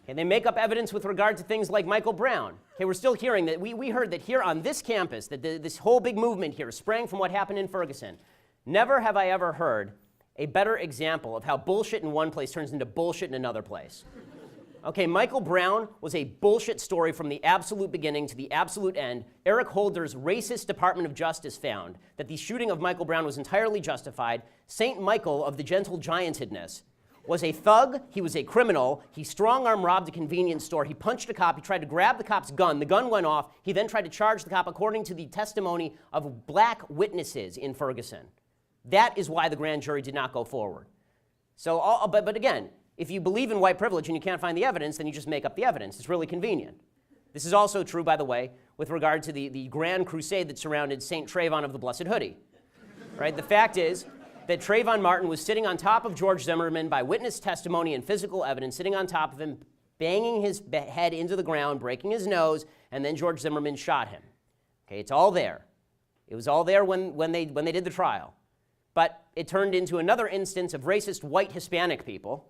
And they make up evidence with regard to things like Michael Brown. Okay, we're still hearing that. We heard that here on this campus, that this whole big movement here sprang from what happened in Ferguson. Never have I ever heard a better example of how bullshit in one place turns into bullshit in another place. Okay, Michael Brown was a bullshit story from the absolute beginning to the absolute end. Eric Holder's racist Department of Justice found that the shooting of Michael Brown was entirely justified. St. Michael of the gentle giantedness was a thug, he was a criminal, he strong-arm robbed a convenience store, he punched a cop, he tried to grab the cop's gun, the gun went off, he then tried to charge the cop according to the testimony of black witnesses in Ferguson. That is why the grand jury did not go forward. So, but again, if you believe in white privilege and you can't find the evidence, then you just make up the evidence. It's really convenient. This is also true, by the way, with regard to the grand crusade that surrounded St. Travyon of the Blessed Hoodie. Right? The fact is that Trayvon Martin was sitting on top of George Zimmerman by witness testimony and physical evidence, sitting on top of him, banging his head into the ground, breaking his nose, and then George Zimmerman shot him. Okay, it's all there. It was all there when they did the trial. But it turned into another instance of racist white Hispanic people,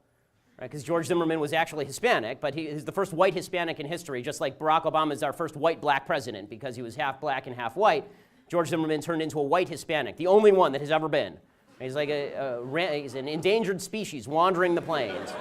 right? Because George Zimmerman was actually Hispanic, but he is the first white Hispanic in history, just like Barack Obama is our first white black president because he was half black and half white. George Zimmerman turned into a white Hispanic, the only one that has ever been. He's like he's an endangered species wandering the plains.